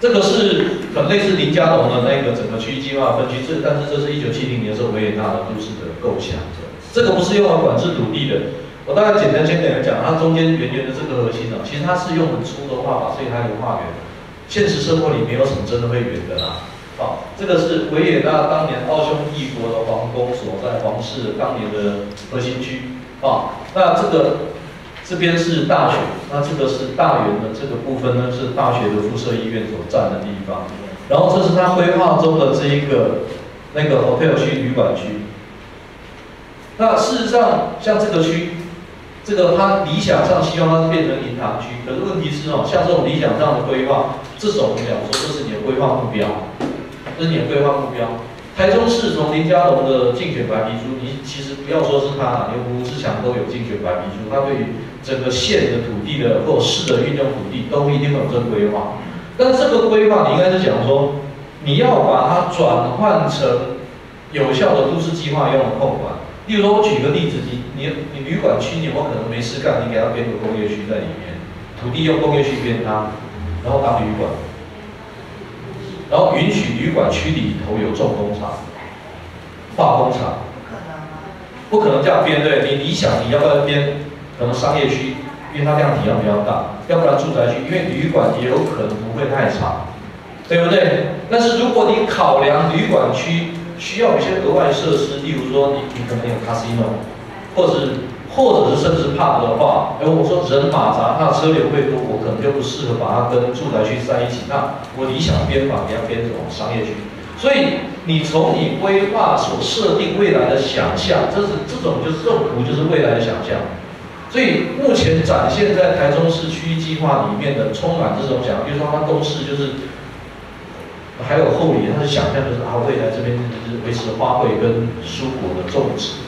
这个是很类似林佳龙的那个整个区域计划分区，但是这是1970年的时候维也纳的都市的构想。这个不是用来管制土地的。我大概简单先给你们讲，它中间圆圆的这个核心呢，其实它是用很粗的画法，所以它有画圆。现实生活里没有什么真的会圆的啦。好，这个是维也纳当年奥匈帝国的皇宫所在皇室当年的核心区。啊，那这边是大学，那这个是大园的这个部分呢，是大学的附设医院所占的地方。然后这是它规划中的这一个那个 hotel 区、旅馆区。那事实上，像这个区，这个它理想上希望它变成银行区，可是问题是哦，像这种理想上的规划，这种我们讲说这是你的规划目标，这是你的规划目标。台中市从林佳龙的竞选白皮书，你其实不要说是他，连吴志强都有竞选白皮书，他对于整个县的土地的或市的运用土地都一定有这个规划。但是这个规划你应该是讲说，你要把它转换成有效的都市计划用的控管。例如说，我举个例子，你旅馆区你有没有可能没事干，你给它编个工业区在里面，土地用工业区编它，然后当旅馆，然后允许旅馆区里头有重工厂、化工厂，不可能这样编，对？你理想你要不要编？可能商业区，因为它量体要比较大，要不然住宅区，因为旅馆也有可能不会太长，对不对？但是如果你考量旅馆区需要有一些额外设施，例如说你可能有 casino， 或者是甚至 pub 的话，我说人马杂，那车流会多，我可能就不适合把它跟住宅区在一起。那我理想编法给它编这种商业区。所以你从你规划所设定未来的想象，这种图就是未来的想象。所以目前展现在台中市区域计划里面的充满这种想象，比如说它公式就是。还有后里，他的想象就是未来这边就是维持花卉跟蔬果的种植。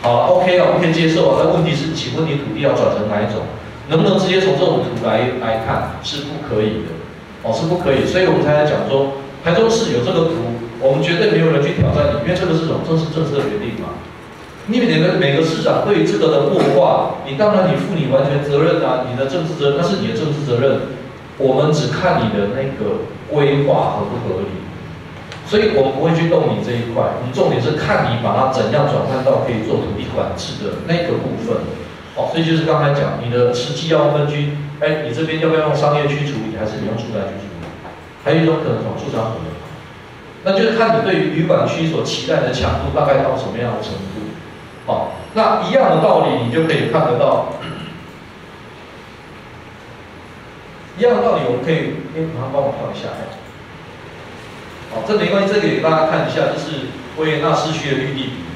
好 ，OK 啊，我们可以接受啊。但问题是，请问你土地要转成哪一种？能不能直接从这种图来看？是不可以的，是不可以。所以我们才在讲说，台中市有这个图，我们绝对没有人去挑战你，因为这个是政策决定嘛。你每个市长对于这个的破坏，你当然你负你完全责任啊，你的政治责任那是你的政治责任。我们只看你的那个规划合不合理，所以我们不会去动你这一块。我们重点是看你把它怎样转换到可以做土地管制的那个部分。所以就是刚才讲，你的实际要分区，你这边要不要用商业区处理，还是你用住宅区处理？还有一种可能从住商处理，那就是看你对于旅馆区所期待的强度大概到什么样的程度。那一样的道理，你就可以看得到。一样的道理，我们可以，麻烦帮我跳一下。这没关系，这个给大家看一下，这是维也纳市区的绿地比。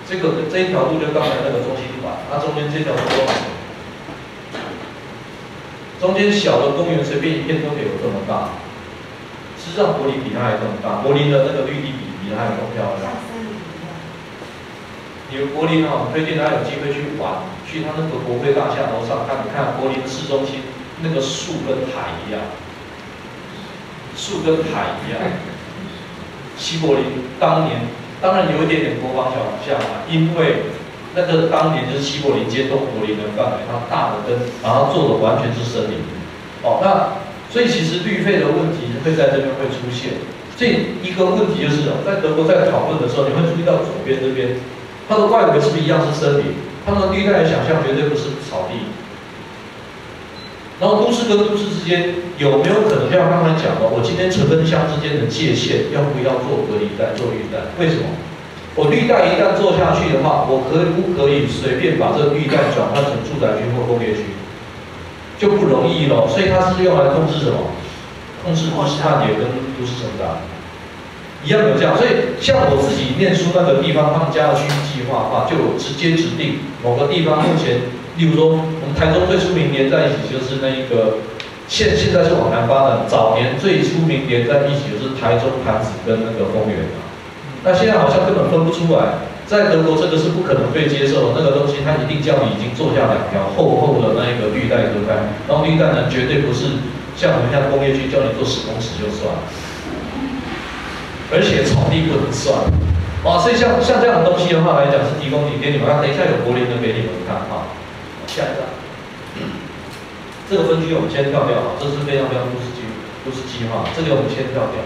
这一条路就刚才那个中心版，那中间这条是多少？中间小的公园随便一片都可以有这么大。事实上，柏林比它还更大，柏林的那个绿地比它还更漂亮。柏林我推荐大家有机会去玩，去它那个国会大厦楼上看，你看柏林的市中心那个树跟海一样，树跟海一样。西柏林当年当然有一点点国防小像啊，因为那个当年就是西柏林街东柏林的范围，它大的跟把它做的完全是森林。那所以其实绿肺的问题会在这边会出现。这一个问题就是在德国在讨论的时候，你会注意到左边这边。它的外围是不是一样是森林？它们绿带的想象绝对不是草地。然后都市跟都市之间有没有可能像刚才讲的，我今天城跟乡之间的界限要不要做隔离带、做绿带？为什么？我绿带一旦做下去的话，我可不可以随便把这个绿带转换成住宅区或工业区？就不容易了。所以它是用来控制什么？控制都市蔓延跟都市成长。一样有这样，所以像我自己念书那个地方，他们家的区域计划的话，就有直接指定某个地方目前，例如说我们台中最出名连在一起就是那一个，现在是往南发展，早年最出名连在一起就是台中潭子跟那个丰原那现在好像根本分不出来，在德国这个是不可能被接受的，那个东西它一定叫你已经做下2条厚厚的那一个绿带隔开，然后绿带呢绝对不是像我们像工业区叫你做10公尺就算了。而且草地不能算，所以像这样的东西的话来讲是提供给你们看，等一下有柏林的给你们看下一张。这个分区我们先跳掉，这是非常都市计划，这个我们先跳掉，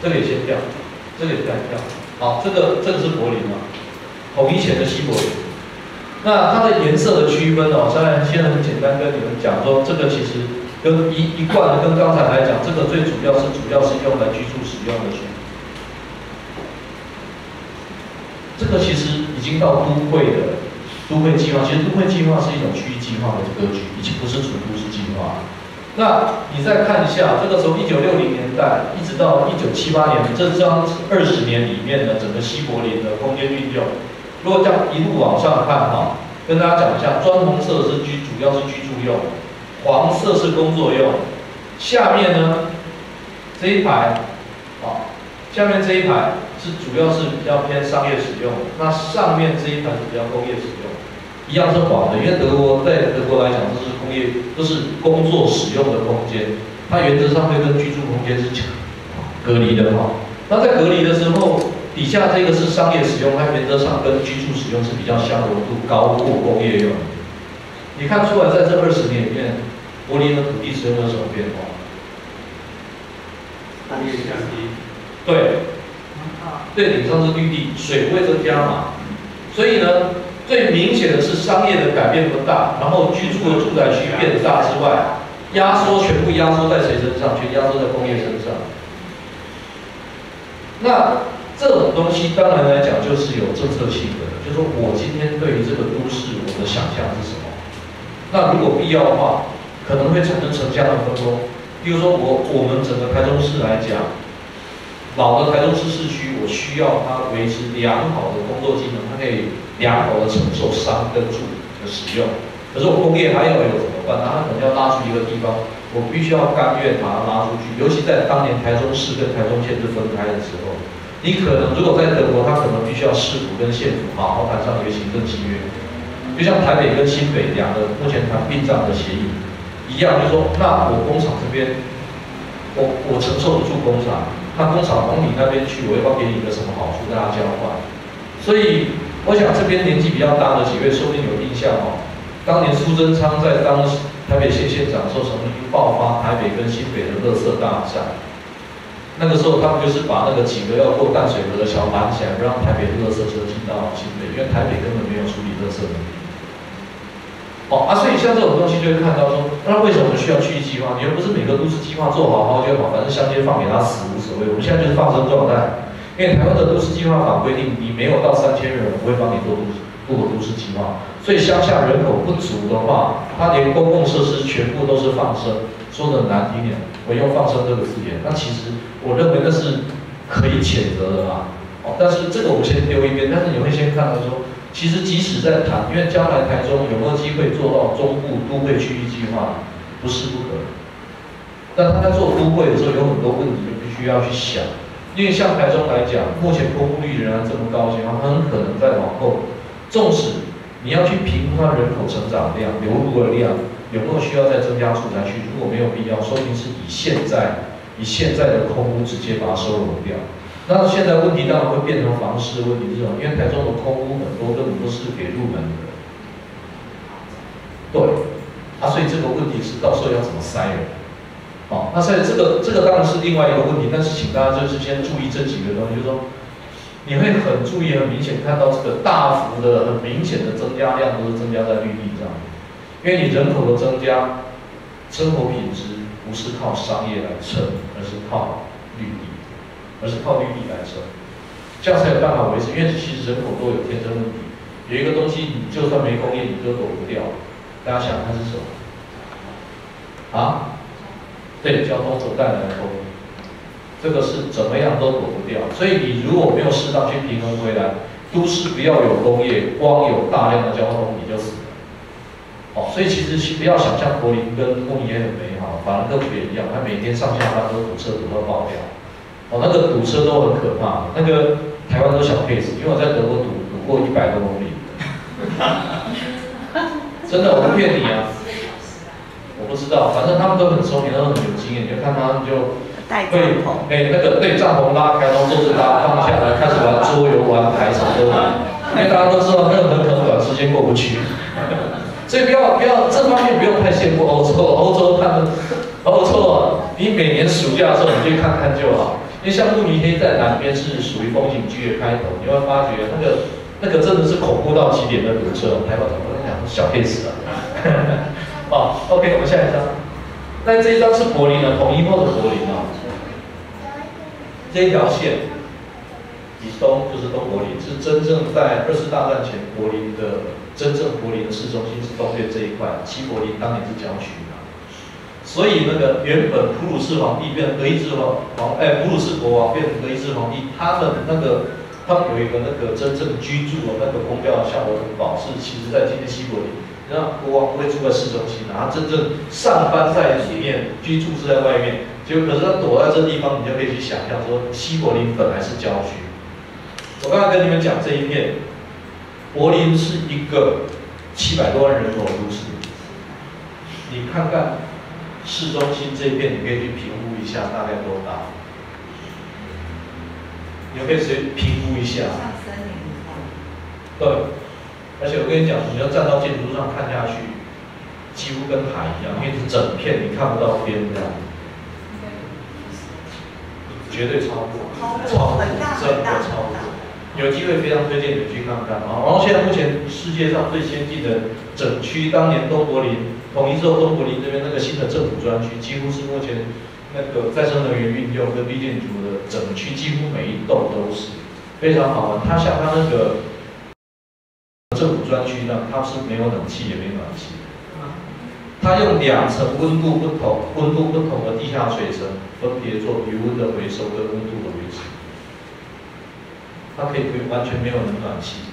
这个也先跳，这个也再跳。好，这个是柏林嘛，统一前的西柏林。那它的颜色的区分哦，现在很简单跟你们讲说，这个其实跟一贯的跟刚才来讲，这个最主要是用来居住使用的区。这个其实已经到都会计划，其实都会计划是一种区域计划的格局，已经不是纯都市计划。那你再看一下，这个从1960年代一直到1978年，这张20年里面的整个西柏林的空间运用，如果这样一路往上看哈，跟大家讲一下，砖红色是主要是居住用，黄色是工作用，下面呢这一排，下面这一排是主要是比较偏商业使用，那上面这一排是比较工业使用，一样是黄的，因为在德国来讲，这是都是工作使用的空间，它原则上会跟居住空间是隔离的哈。那在隔离的时候，底下这个是商业使用，它原则上跟居住使用是比较相容度高过工业用。你看出来，在这20年里面，柏林的土地使用有什么变化？工业降低。对，顶上是绿地，水不会增加嘛。所以呢，最明显的是商业的改变不大，然后居住的住宅区变大之外，全部压缩在谁身上？全压缩在工业身上。那这种东西当然来讲就是有政策性的，就是说我今天对于这个都市我的想象是什么？那如果必要的话，可能会产生城乡的分工。比如说我们整个台中市来讲，老的台中市市区，我需要它维持良好的工作机能，它可以良好的承受商跟住的使用。可是我工业还要有怎么办？它可能要拉出一个地方，我必须要甘愿把它拉出去。尤其在当年台中市跟台中县是分开的时候，你可能如果在德国，它可能必须要市府跟县府好好谈上一个行政契约。就像台北跟新北两个目前谈并账的协议一样，就是说，那我工厂这边，我承受得住工厂。那工厂往你那边去，我要不要给你一个什么好处，大家交换？所以我想这边年纪比较大的几位，说不定有印象哦。当年苏贞昌在当台北县县长的时候，曾经爆发台北跟新北的垃圾大战。那个时候他们就是把那个几个要过淡水河的桥拦起来，不让台北的垃圾车进到新北，因为台北根本没有处理垃圾能力。所以像这种东西就会看到说，那为什么我们需要区域计划？你又不是每个都市计划做好就好，反正乡间放给他死无所谓。我们现在就是放生状态，因为台湾的都市计划法规定，你没有到3000人，我不会帮你做都市计划。所以乡下人口不足的话，它连公共设施全部都是放生。说的难听点，我用放生这个字眼，那其实我认为那是可以谴责的啦。但是这个我们先丢一边，但是你会先看到说。其实即使在谈，因为将来台中有没有机会做到中部都会区域计划，不是不可能。但他在做都会的时候，有很多问题就必须要去想。因为像台中来讲，目前空屋率仍然这么高的情况，它很可能再往后，纵使你要去评估它人口成长量、流入的量，有没有需要再增加住宅区？如果没有必要，说明是以现在的空屋直接把它收容掉。那现在问题当然会变成房市的问题，是什么？因为台中的空屋很多根本都是给入门的，对，所以这个问题是到时候要怎么塞人？那所以这个当然是另外一个问题，但是请大家就是先注意这几个东西，就是说你会很注意、很明显看到这个大幅的、很明显的增加量都是增加在绿地上，因为你人口的增加，生活品质不是靠商业来撑，而是靠绿地。来撑，这样才有办法维持。因为其实人口都有天生问题，有一个东西你就算没工业，你都躲不掉。大家想它是什么？对，交通所带来的风，这个是怎么样都躲不掉。所以你如果没有适当去平衡回来，都市不要有工业，光有大量的交通你就死了。所以其实不要想象柏林跟慕尼黑很美好，反而跟别一样，它每天上下班都堵车堵到爆掉。那个堵车都很可怕，那个台湾都小 case， 因为我在德国堵过100多公里，真的我不骗你啊，我不知道，反正他们都很聪明，都很有经验，你就看他们就会帐篷拉开，然后桌子放下来，开始玩桌游、玩牌什么都有，因为大家都知道那个很可能短时间过不去，所以不要这方面不用太羡慕欧洲，欧洲啊，你每年暑假的时候你去看看就好。因为像慕尼黑在南边是属于风景区的开头，你会发觉那个真的是恐怖到极点的堵车，台湾怎么跟你讲小 case 啊？哦 ，OK， 我们下一张。但这一张是柏林的统一后的柏林啊，这一条线。以东就是东柏林，是真正在2次大战前柏林的真正柏林的市中心是东边这一块，西柏林当年是郊区嘛，所以那个原本普鲁士皇帝变成德意志普鲁士国王变成德意志皇帝，他们有一个那个真正居住的那个公庙夏洛滕堡是其实在今天西柏林，那国王不会住在市中心的，他真正上班在里面，居住是在外面，可是他躲在这地方，你就可以去想象说西柏林本来是郊区。我刚才跟你们讲这一片，柏林是一个700多万人口的都市。你看看市中心这一片，你可以去评估一下大概多大。你可以直接评估一下。像森林一样。对，而且我跟你讲，你要站到建筑上看下去，几乎跟海一样，因为是整片你看不到边这样。绝对超过，超过，真的超过。有机会非常推荐你去看看啊！然后现在目前世界上最先进的整区，当年东柏林统一之后，东柏林这边那个新的政府专区，几乎是目前那个再生能源运用跟绿建筑的整区，几乎每一栋都是非常好玩。它像它那个政府专区呢，它是没有冷气也没暖气，它用2层温度不同的地下水层分别做余温的回收跟温度的维持。它可以完全没有冷暖气，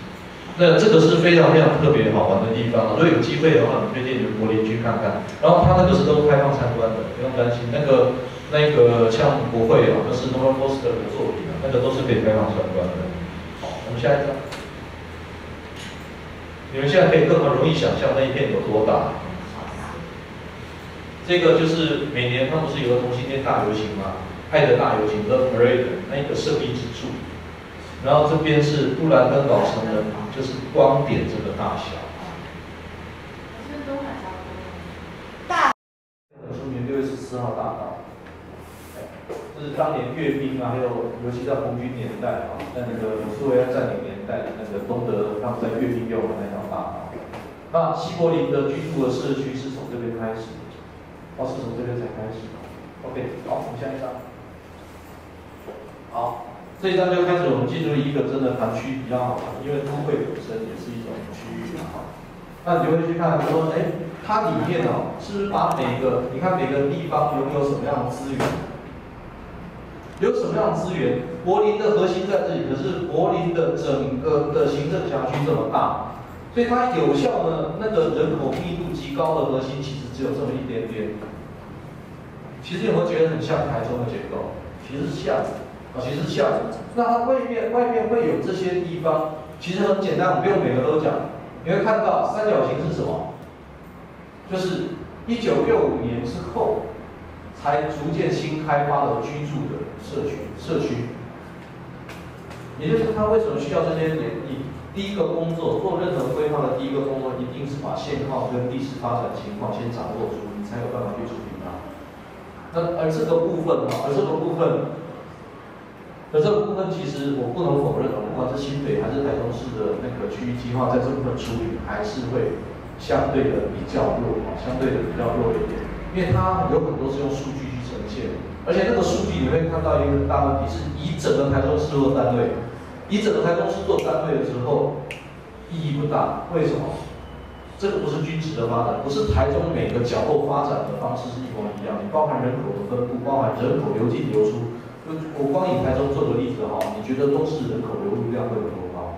那这个是非常非常特别好玩的地方。如果有机会的话，你推荐你们柏林去看看。然后它那个是都开放参观的，不用担心。那个像国会啊，那是 Norman Foster 的作品啊，那个都是可以开放参观的。好，我们下一张。你们现在可以更容易想象那一片有多大。这个就是每年它不是有个同性恋大游行吗？爱的大游行 Love Parade 那个胜利之柱。然后这边是布兰登堡城门，就是光点这个大小。大。出名6月14号大道，这是当年阅兵啊，还有尤其在红军年代啊，在那个苏维埃占领年代的那个东德他们在阅兵用的那条大道。那西柏林的居住的社区是从这边开始，是从这边才开始。OK， 好，我们下一张。好。这一章就开始，我们进入一个真的谈区比较好玩，因为都会本身也是一种区域嘛。那你就会去看说，它里面是不是把你看每个地方拥有什么样的资源？有什么样的资源？柏林的核心在这里，可是柏林的整个的行政辖区这么大，所以它有效的那个人口密度极高的核心，其实只有这么一点点。其实有没有觉得很像台中的结构？其实是像的。其实是像的，那它外面会有这些地方，其实很简单，我们不用每个都讲。你会看到三角形是什么？就是1965年之后才逐渐新开发的居住的社区。也就是它为什么需要这些点？你第一个工作做任何规划的第一个工作，一定是把现况跟历史发展情况先掌握住，你才有办法去处理它。而这个部分其实我不能否认，不管是新北还是台中市的那个区域计划，在这部分处理还是会相对的比较弱一点，因为它有很多是用数据去呈现，而且那个数据你会看到一个大问题是，以整个台中市做单位，的时候意义不大，为什么？这个不是均值的发展，不是台中每个角落发展的方式是一模一样，你包含人口的分布，包含人口流进流出。我光以台中做个例子哈，你觉得东市人口流入量会有多高？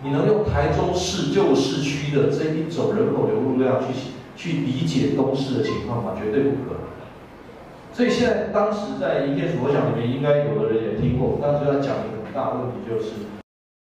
你能用台中市旧市区的这一种人口流入量去理解东市的情况吗？绝对不可能。所以现在当时在营业署，我想你们应该有的人也听过，当时要讲一个很大的问题就是，